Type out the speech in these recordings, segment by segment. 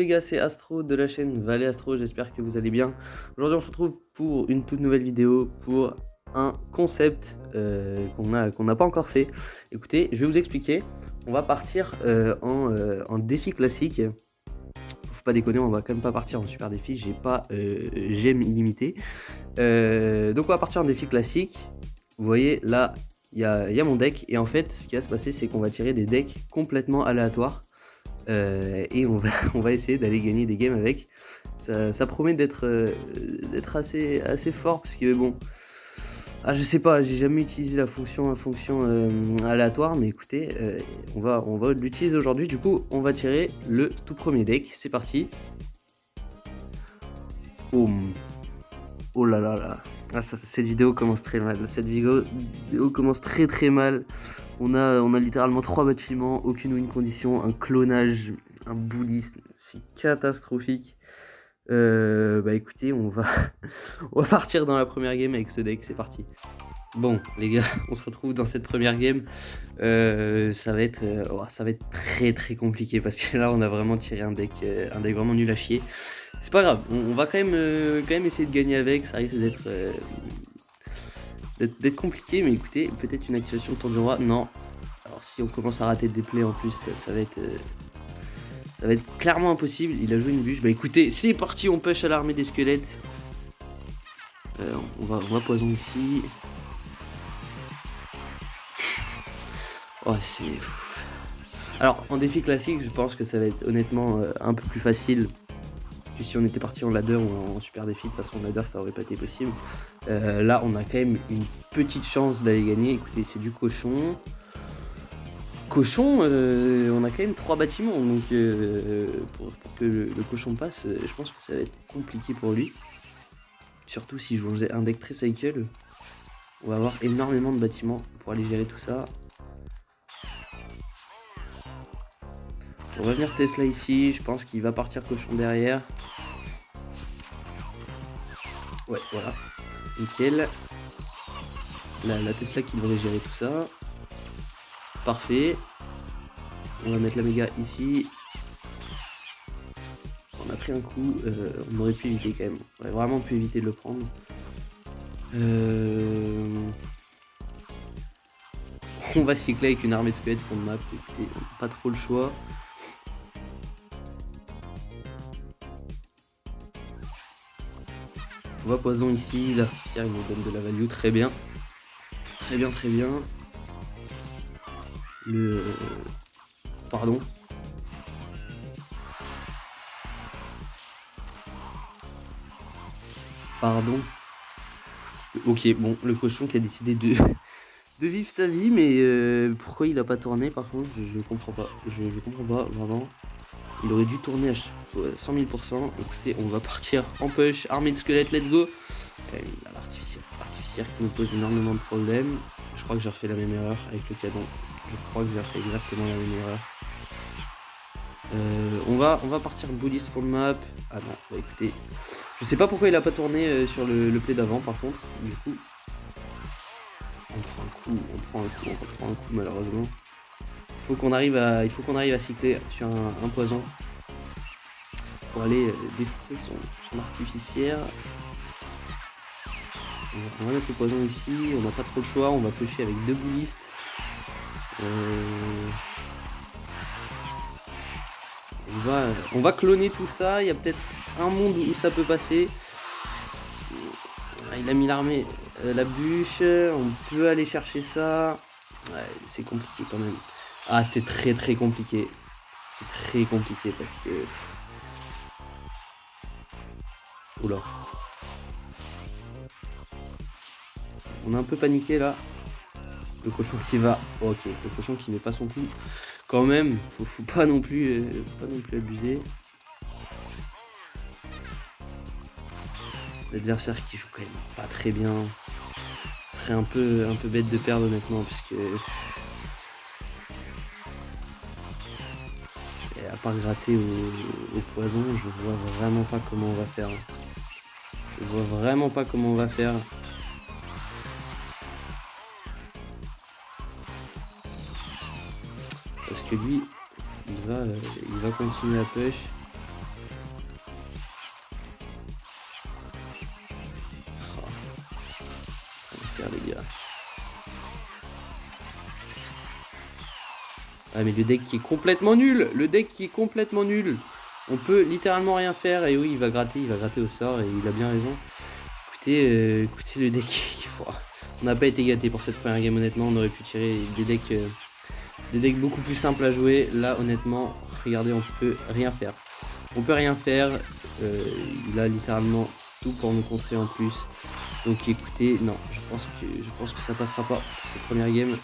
gars, c'est Astro de la chaîne Valet Astro, j'espère que vous allez bien. Aujourd'hui on se retrouve pour une toute nouvelle vidéo, pour un concept qu'on n'a pas encore fait. Écoutez, je vais vous expliquer, on va partir en défi classique. Faut pas déconner, on va quand même pas partir en super défi, j'ai pas gemme illimité. Donc on va partir en défi classique. Vous voyez là, il y a mon deck, et en fait ce qui va se passer c'est qu'on va tirer des decks complètement aléatoires. Et on va essayer d'aller gagner des games avec. Ça promet d'être assez fort, parce que bon, je sais pas, j'ai jamais utilisé la fonction aléatoire, mais écoutez, on va l'utiliser aujourd'hui. Du coup on va tirer le tout premier deck, c'est parti. Oh là là là, cette vidéo commence très mal, cette vidéo commence très mal. On a littéralement 3 bâtiments, aucune win condition, un clonage, un bullisme, c'est catastrophique. Bah écoutez, on va partir dans la première game avec ce deck, c'est parti. Bon les gars, on se retrouve dans cette première game. Ça va être très compliqué, parce que là on a vraiment tiré un deck vraiment nul à chier. C'est pas grave, on va quand même essayer de gagner avec. Ça risque d'être compliqué, mais écoutez, peut-être une activation de tour du roi. Non, alors si on commence à rater des plays en plus, ça va être clairement impossible. Il a joué une bûche. Bah écoutez, c'est parti, on push à l'armée des squelettes. On va poison ici. Oh, c'est... Alors en défi classique, je pense que ça va être honnêtement un peu plus facile. Puis si on était parti en ladder ou en super défi, de toute façon en ladder ça aurait pas été possible. Là on a quand même une petite chance d'aller gagner. Écoutez, c'est du cochon. On a quand même 3 bâtiments, donc pour que le cochon passe, je pense que ça va être compliqué pour lui. Surtout si je joue un deck très cycle, on va avoir énormément de bâtiments pour aller gérer tout ça. On va venir Tesla ici, je pense qu'il va partir cochon derrière. Ouais, voilà, nickel. La Tesla qui devrait gérer tout ça. Parfait. On va mettre la méga ici. On a pris un coup, on aurait pu éviter quand même. On aurait vraiment pu éviter de le prendre. On va cycler avec une armée de squelettes fond de map. Écoutez, on n'a pas trop le choix. On va poison ici, l'artificière il nous donne de la value, très bien. Très bien. Pardon. Ok, bon, le cochon qui a décidé de vivre sa vie, mais pourquoi il a pas tourné par contre, je comprends pas. Je comprends pas, vraiment. Il aurait dû tourner à 100 000%. Écoutez, on va partir en push, armée de squelettes, let's go. L'artificière qui me pose énormément de problèmes. Je crois que j'ai refait la même erreur avec le canon. Je crois que j'ai refait exactement la même erreur. On va partir bullies pour le map. Ah non, bah écoutez, je sais pas pourquoi il a pas tourné sur le play d'avant par contre. Du coup, on prend un coup malheureusement. Il faut qu'on arrive à cycler sur un poison pour aller défoncer son artificière. On va mettre le poison ici, on n'a pas trop le choix, on va pêcher avec 2 bullistes. On va cloner tout ça, il y a peut-être un monde où ça peut passer. Il a mis l'armée, la bûche, on peut aller chercher ça. Ouais, c'est compliqué quand même. Ah, c'est très compliqué. C'est très compliqué parce que... Oula. On a un peu paniqué là. Le cochon qui va... Ok, le cochon qui met pas son coup. Quand même, faut pas non plus abuser. L'adversaire qui joue quand même pas très bien. Ce serait un peu bête de perdre honnêtement, puisque... Et à part gratter au poison, je vois vraiment pas comment on va faire. Parce que lui, il va continuer à push. faire, les gars. Ah, mais le deck qui est complètement nul. Le deck qui est complètement nul. On peut littéralement rien faire. Et oui, il va gratter au sort. Et il a bien raison. Écoutez le deck. On n'a pas été gâté pour cette première game, honnêtement. On aurait pu tirer des decks beaucoup plus simples à jouer. Là, honnêtement, regardez, on peut rien faire. On peut rien faire. Il a littéralement tout pour nous contrer en plus. Donc écoutez, non, je pense que ça passera pas pour cette première game.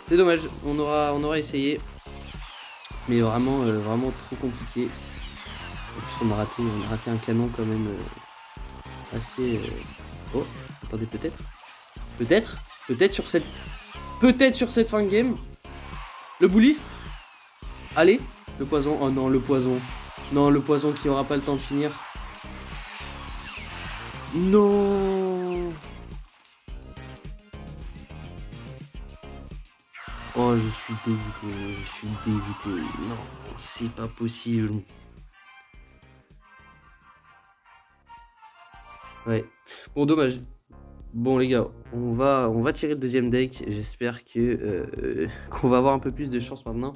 C'est dommage, on aura essayé. Mais vraiment trop compliqué. En plus on a raté un canon quand même assez. Oh, attendez, peut-être sur cette fin de game. Le bouliste. Allez, le poison. Oh non, le poison. Non, le poison qui aura pas le temps de finir. Non. Oh, je suis dégoûté. Non, c'est pas possible. Ouais. Bon, dommage. Bon, les gars, on va tirer le deuxième deck. J'espère que qu'on va avoir un peu plus de chance maintenant.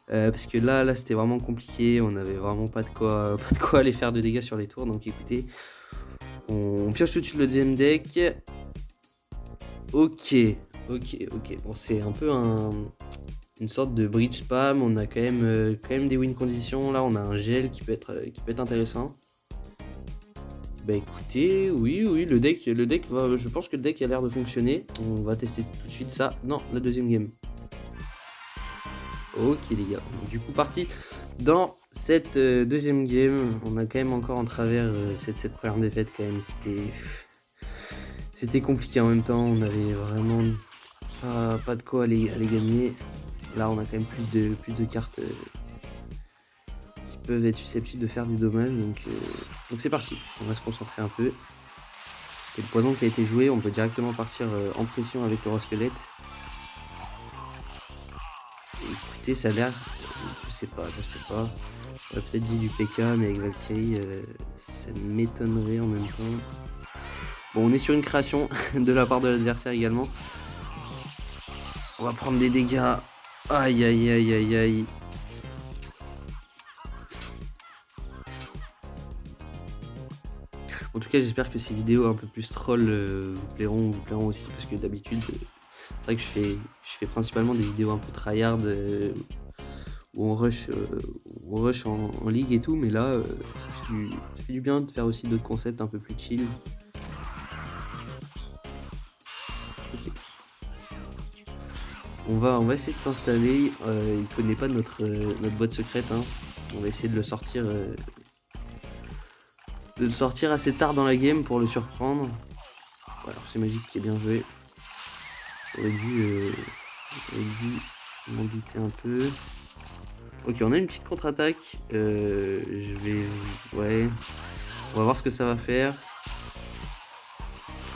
Parce que là c'était vraiment compliqué. On avait vraiment pas de quoi aller faire de dégâts sur les tours. Donc écoutez, on pioche tout de suite le deuxième deck. Ok. Bon, c'est un peu une sorte de bridge spam. On a quand même des win conditions. Là, on a un gel qui peut être intéressant. Bah écoutez, oui, le deck va. Je pense que le deck a l'air de fonctionner. On va tester tout de suite ça. Non, la deuxième game. Ok les gars. Du coup, parti dans cette deuxième game. On a quand même encore en travers cette première défaite quand même. C'était compliqué en même temps. On avait vraiment pas de quoi aller gagner. Là, on a quand même plus de cartes qui peuvent être susceptibles de faire des dommages. Donc c'est parti. On va se concentrer un peu. Et le poison qui a été joué, on peut directement partir en pression avec le roi squelette. Et écoutez, ça a l'air. Je sais pas. J'aurais peut-être dit du PK, mais avec Valkyrie, ça m'étonnerait en même temps. Bon, on est sur une création de la part de l'adversaire également. On va prendre des dégâts. Aïe. En tout cas, j'espère que ces vidéos un peu plus troll vous plairont aussi, parce que d'habitude, c'est vrai que je fais principalement des vidéos un peu tryhard où on rush en ligue et tout, mais là, ça fait du bien de faire aussi d'autres concepts un peu plus chill. Ok. On va essayer de s'installer. Il connaît pas notre boîte secrète. Hein. On va essayer de le sortir. Assez tard dans la game pour le surprendre. Alors c'est Magic qui est bien joué. J'aurais dû m'en douter un peu. Ok, on a une petite contre-attaque. Ouais. On va voir ce que ça va faire.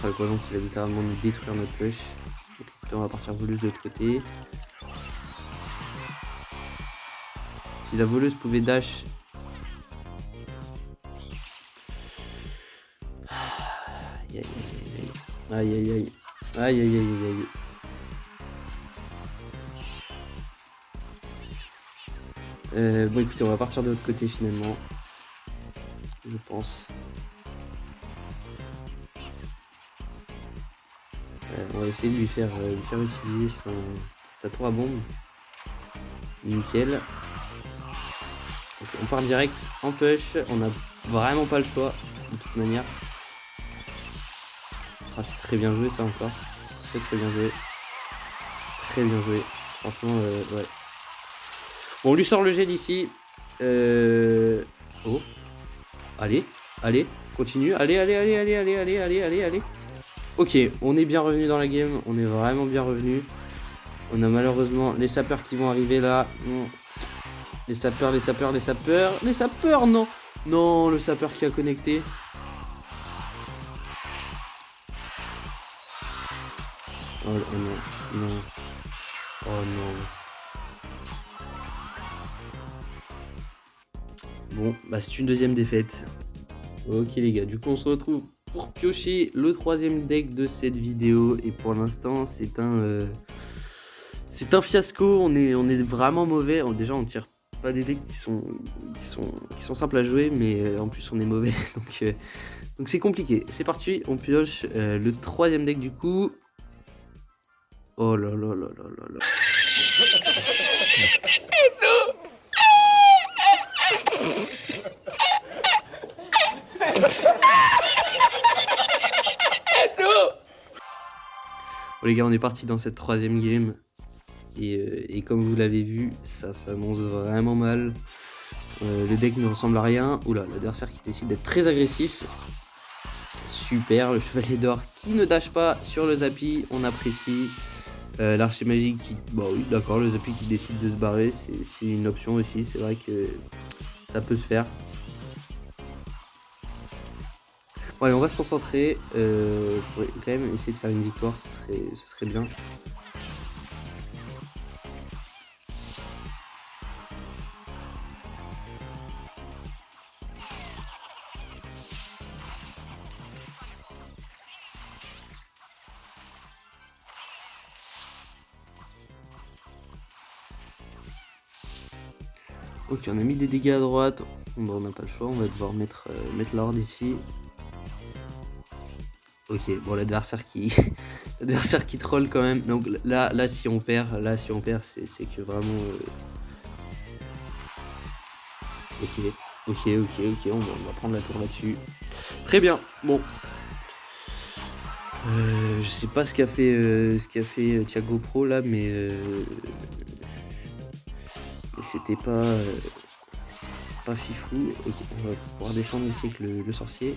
Le poison qui va littéralement nous détruire notre push. Donc, on va partir voleuse de l'autre côté. Si la voleuse pouvait dash. Aïe. Bon écoutez, on va partir de l'autre côté finalement. Je pense. On va essayer de lui faire utiliser sa tour à bombe. Nickel. Okay, on part direct en push. On n'a vraiment pas le choix de toute manière. Ah, c'est très bien joué ça encore. Très bien joué. Très bien joué. Franchement, ouais. Bon, on lui sort le jet d'ici. Oh. Allez. Continue. Allez. Ok, on est bien revenu dans la game. On est vraiment bien revenu. On a malheureusement les sapeurs qui vont arriver là. Les sapeurs, non. Non, le sapeur qui a connecté. Oh non. Oh non. Bon, bah c'est une deuxième défaite. Ok les gars, du coup on se retrouve pour piocher le troisième deck de cette vidéo. Et pour l'instant, c'est un fiasco. On est vraiment mauvais. Déjà, on tire pas des decks qui sont simples à jouer, mais en plus, on est mauvais. Donc c'est compliqué. C'est parti, on pioche le troisième deck du coup. Oh là là là là là là. Bon les gars, on est parti dans cette troisième game. Et comme vous l'avez vu, ça s'annonce vraiment mal. Le deck ne ressemble à rien. Oula, l'adversaire qui décide d'être très agressif. Super, le chevalier d'or qui ne dash pas sur le Zappi, on apprécie. L'archer magique qui... Bah oui, d'accord, le Zappi qui décide de se barrer, c'est une option aussi, c'est vrai que ça peut se faire. Bon allez, on va se concentrer pour quand même essayer de faire une victoire, ce serait bien. Ok, on a mis des dégâts à droite. Bon, on n'a pas le choix, on va devoir mettre l'horde ici. Ok, bon, l'adversaire qui troll quand même. Donc là si on perd, c'est que vraiment. Ok, on va prendre la tour là-dessus. Très bien. Bon. Je sais pas ce qu'a fait Thiago Pro là, mais c'était pas fifou. Ok, on va pouvoir défendre ici avec le sorcier.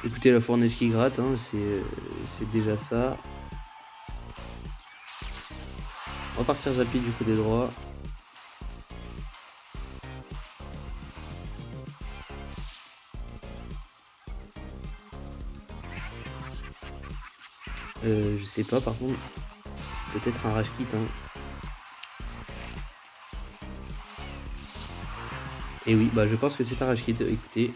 Écoutez, la fournaise qui gratte, hein, c'est déjà ça. On va partir Zappi du côté droit. Je sais pas, par contre, c'est peut-être un rage kit. Hein. Et oui, bah je pense que c'est un rage kit. Écoutez,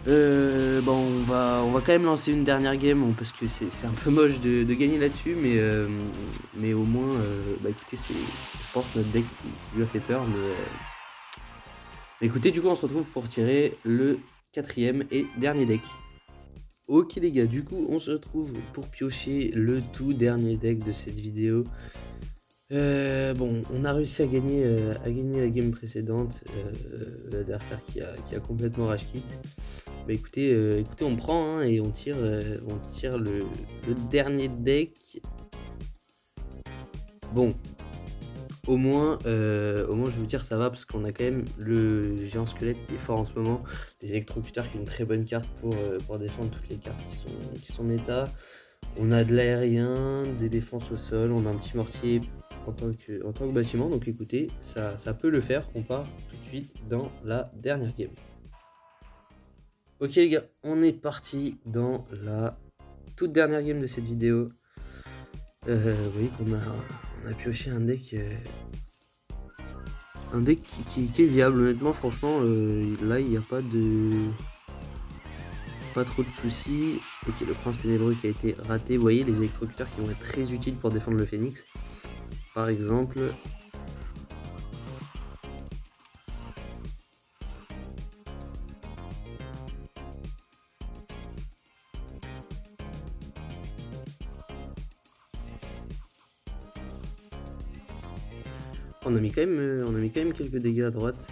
bon, on va quand même lancer une dernière game parce que c'est un peu moche de gagner là-dessus, mais au moins, bah écoutez, c'est je pense notre deck qui lui a fait peur, mais écoutez, du coup, on se retrouve pour tirer le quatrième et dernier deck. Ok les gars, du coup on se retrouve pour piocher le tout dernier deck de cette vidéo. Bon, on a réussi à gagner la game précédente, l'adversaire qui a complètement rage kit. Bah écoutez, on prend hein, et on tire le dernier deck. Bon, au moins je vais vous dire ça va parce qu'on a quand même le géant squelette qui est fort en ce moment, les électrocuteurs qui est une très bonne carte pour défendre toutes les cartes qui sont méta. On a de l'aérien, des défenses au sol, on a un petit mortier en tant que bâtiment, donc écoutez, ça peut le faire. On part tout de suite dans la dernière game. Ok les gars, on est parti dans la toute dernière game de cette vidéo. Vous voyez qu'on a pioché un deck qui est viable, honnêtement, franchement, là il n'y a pas trop de soucis. Ok, le prince ténébreux qui a été raté, vous voyez les électrocuteurs qui vont être très utiles pour défendre le phénix, par exemple. On a mis quand même quelques dégâts à droite.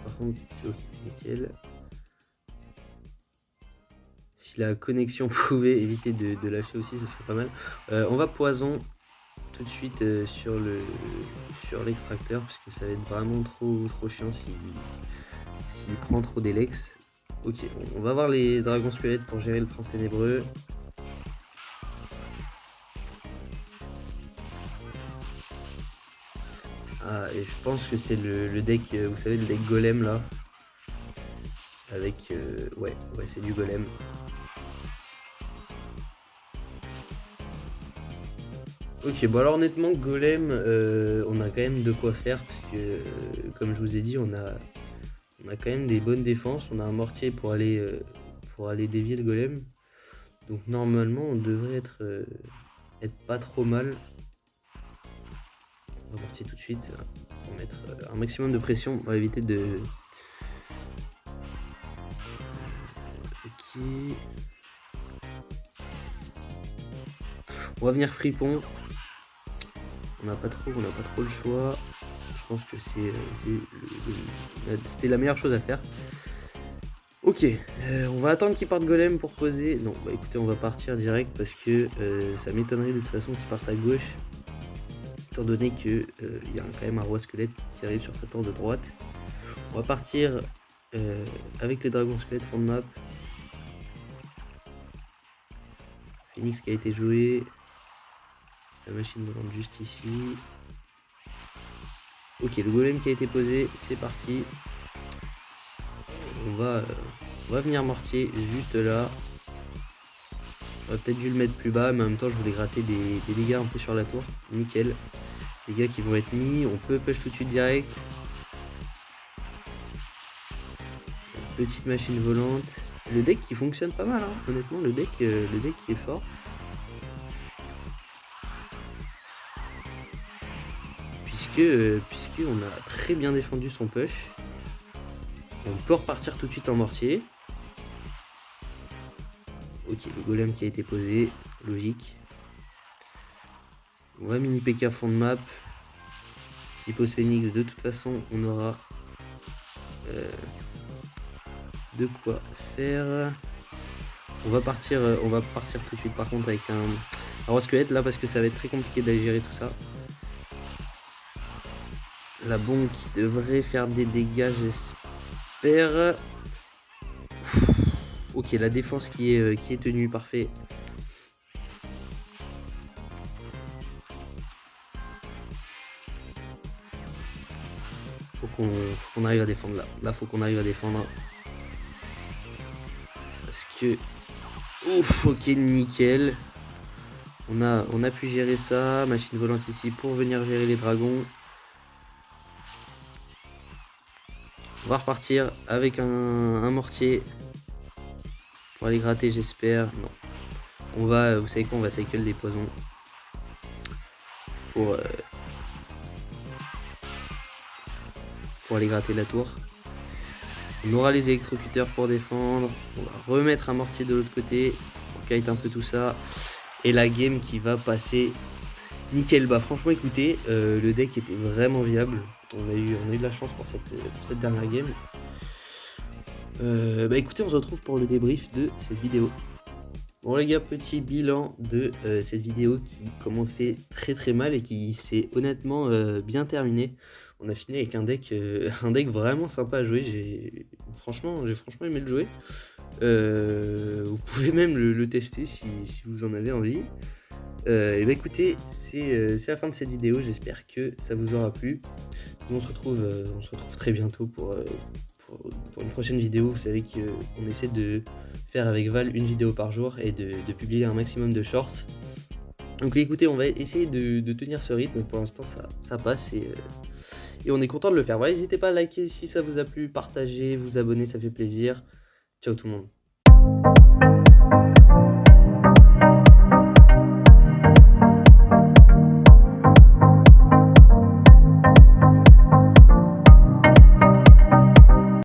Par contre, c'est ok, nickel. Si la connexion pouvait éviter de lâcher aussi, ce serait pas mal. On va poison tout de suite sur l'extracteur, parce que ça va être vraiment trop chiant s'il prend trop d'élex. Ok, on va voir les dragons squelettes pour gérer le prince ténébreux. Ah, et je pense que c'est le deck, vous savez, le deck golem là. Avec, ouais, c'est du golem. Ok, bon alors honnêtement, Golem, on a quand même de quoi faire parce que, comme je vous ai dit, on a quand même des bonnes défenses. On a un mortier pour aller dévier le Golem. Donc normalement, on devrait être pas trop mal. On va mortier tout de suite pour mettre un maximum de pression pour éviter de... Ok. On va venir fripon. On n'a pas trop le choix. Je pense que c'était la meilleure chose à faire. Ok, on va attendre qu'il parte Golem pour poser. Non, bah écoutez, on va partir direct parce que ça m'étonnerait de toute façon qu'il parte à gauche. Étant donné que il y a quand même un roi squelette qui arrive sur sa tour de droite. On va partir avec les dragons squelettes fond de map. Phoenix qui a été joué. La machine volante juste ici. Ok, le golem qui a été posé, c'est parti. On va venir mortier juste là. J'aurais peut-être dû le mettre plus bas, mais en même temps je voulais gratter des dégâts un peu sur la tour. Nickel. Les gars qui vont être mis, on peut push tout de suite direct. Petite machine volante. Le deck qui fonctionne pas mal, hein. Honnêtement, le deck qui est fort. Puisque on a très bien défendu son push. On peut repartir tout de suite en mortier. Ok, le golem qui a été posé, logique. On va mini PK fond de map. Si pose Phoenix, de toute façon, on aura de quoi faire. On va partir tout de suite par contre avec un roi squelette là parce que ça va être très compliqué d'aller gérer tout ça. La bombe qui devrait faire des dégâts, j'espère. Ok, la défense qui est tenue, parfait. Faut qu'on arrive à défendre là. Là, faut qu'on arrive à défendre. Parce que... Ouf, ok, nickel. On a pu gérer ça. Machine volante ici pour venir gérer les dragons. On va repartir avec un mortier. Pour aller gratter, j'espère. Non. On va, vous savez quoi, on va cycle des poisons. Pour aller gratter la tour. On aura les électrocuteurs pour défendre. On va remettre un mortier de l'autre côté pour kite un peu tout ça. Et la game qui va passer nickel. Bah franchement écoutez, le deck était vraiment viable. On a eu de la chance pour cette dernière game. Bah écoutez, on se retrouve pour le débrief de cette vidéo. Bon les gars, petit bilan de cette vidéo qui commençait très mal et qui s'est honnêtement bien terminée. On a fini avec un deck vraiment sympa à jouer. J'ai franchement aimé le jouer. Vous pouvez même le tester si vous en avez envie. Et bah écoutez, c'est la fin de cette vidéo. J'espère que ça vous aura plu. Nous, on se retrouve très bientôt pour une prochaine vidéo. Vous savez qu'on essaie de faire avec Val une vidéo par jour et de publier un maximum de shorts. Donc écoutez, on va essayer de tenir ce rythme. Pour l'instant ça passe et on est content de le faire. Voilà, n'hésitez pas à liker si ça vous a plu, partager, vous abonner, ça fait plaisir. Ciao tout le monde.